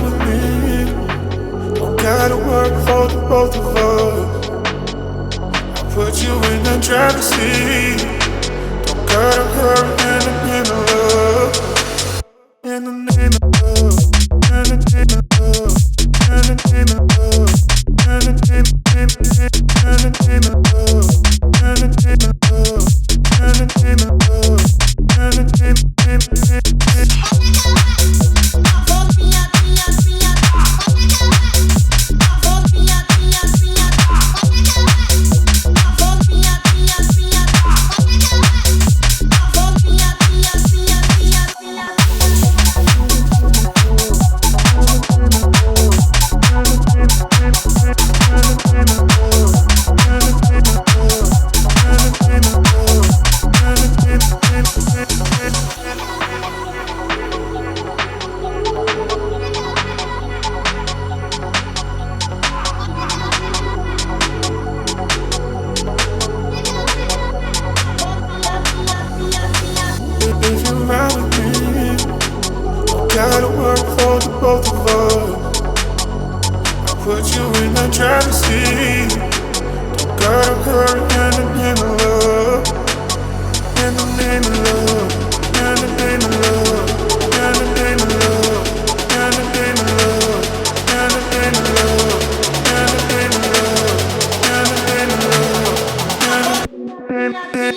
with me. Don't gotta work for the both of us. I put you in the driver's seat. Don't gotta hurry in the name of love. In the name of love. In the name of love. In the name of love. In the name of love. In the name of love. In the name of love. In the name of love. In the name gotta work for the both of us. I put you in the driver's seat. Don't gotta hurry in the name of love. In the name of love. In the name of love. In the name of love. In the name of love. In the name of love. In the name of love. In the name of love. In the name of love.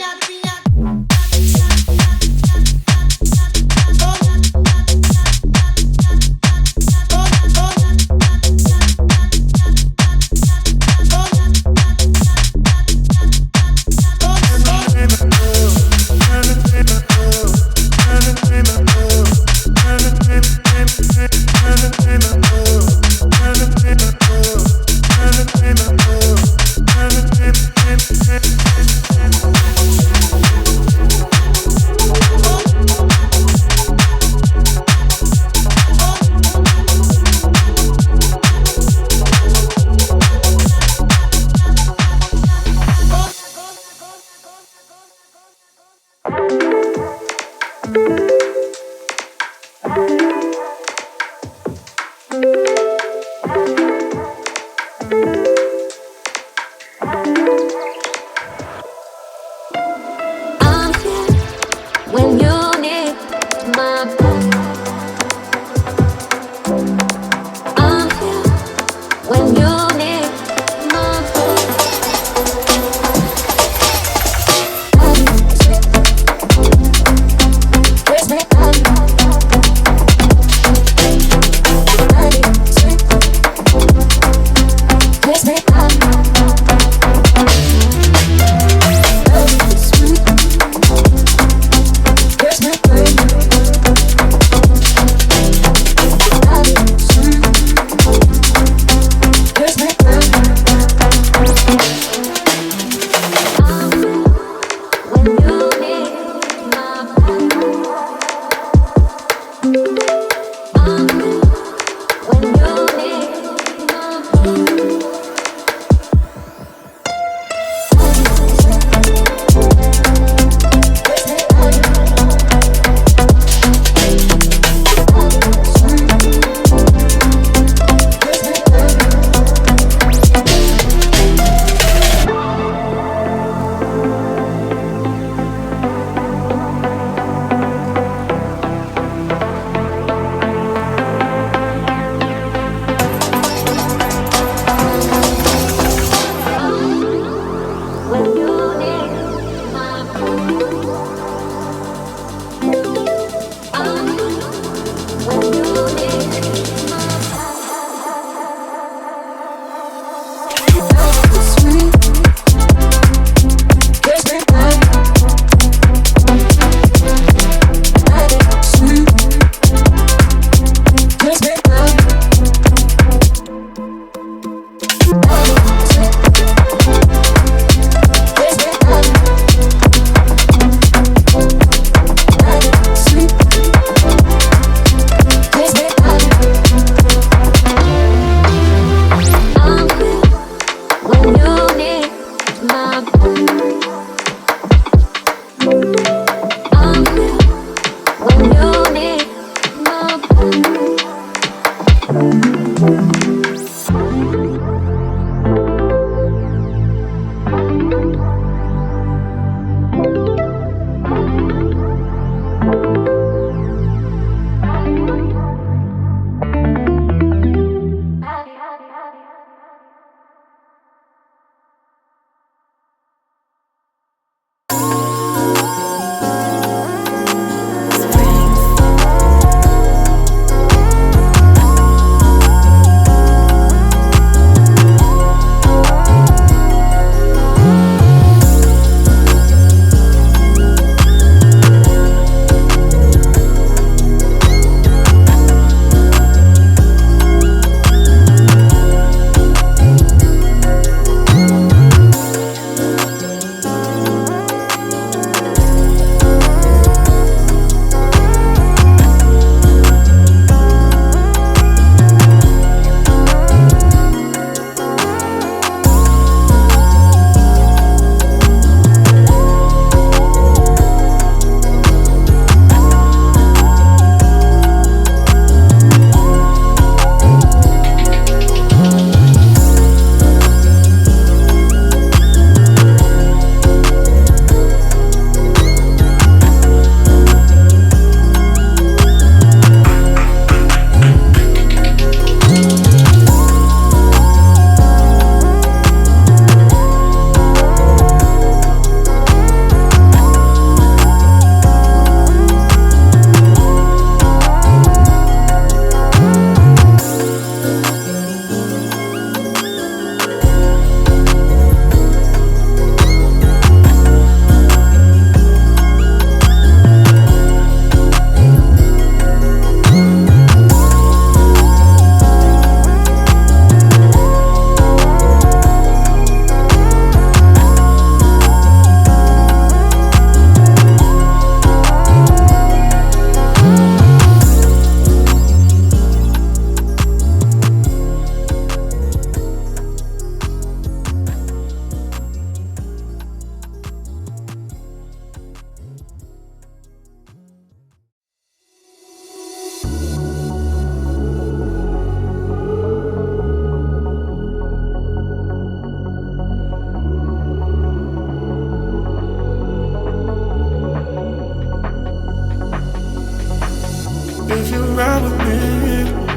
ride with me,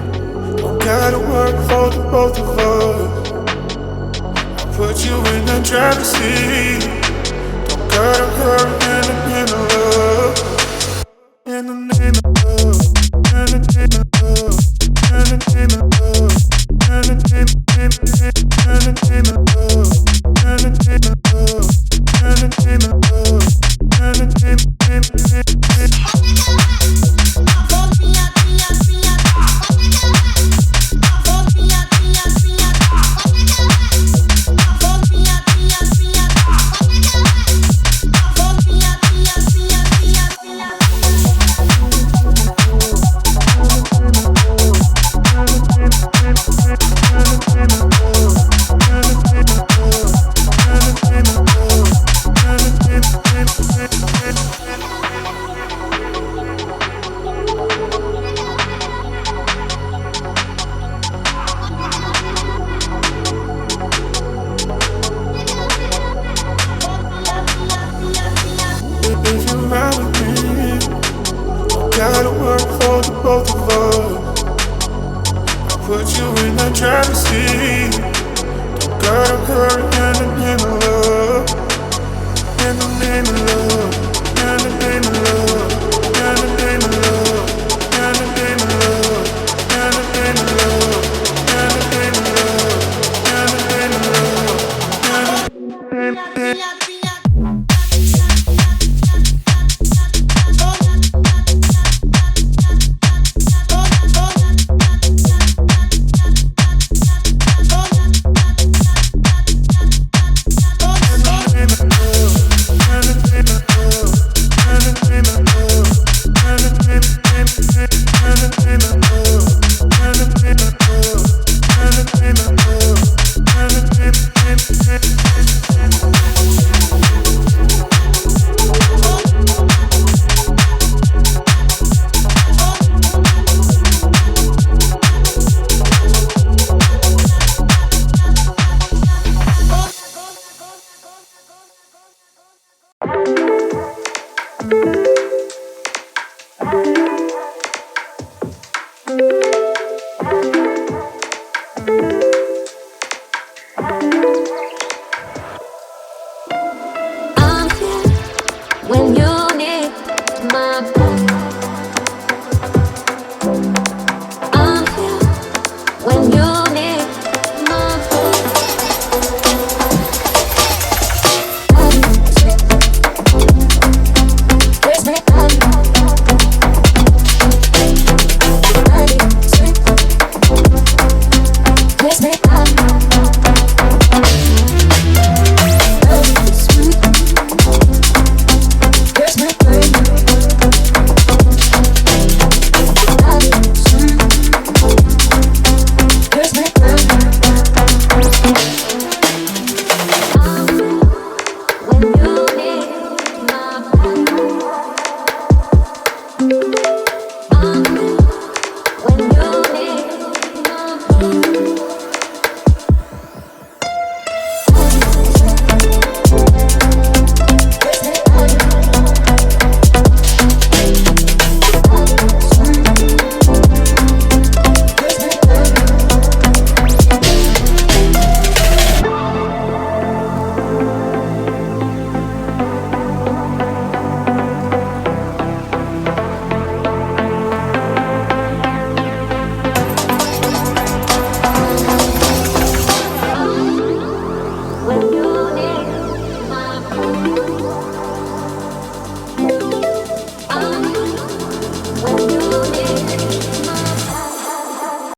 don't gotta work for the both of us. I put you in the driver's seat. Don't gotta hurry in the name of love. In the name of love. In the name of love. In the name of love. In the name of love. In the name of love. In the name of love. In the name if you ride with me, don't gotta work for the both of us. I put you in the driver's seat. Don't gotta hurry in the name of love. In the name of love. In the name of love. In the name of love. In the name of love. In the name of love. In the name of love. In the name of love. In the name of love. And the name of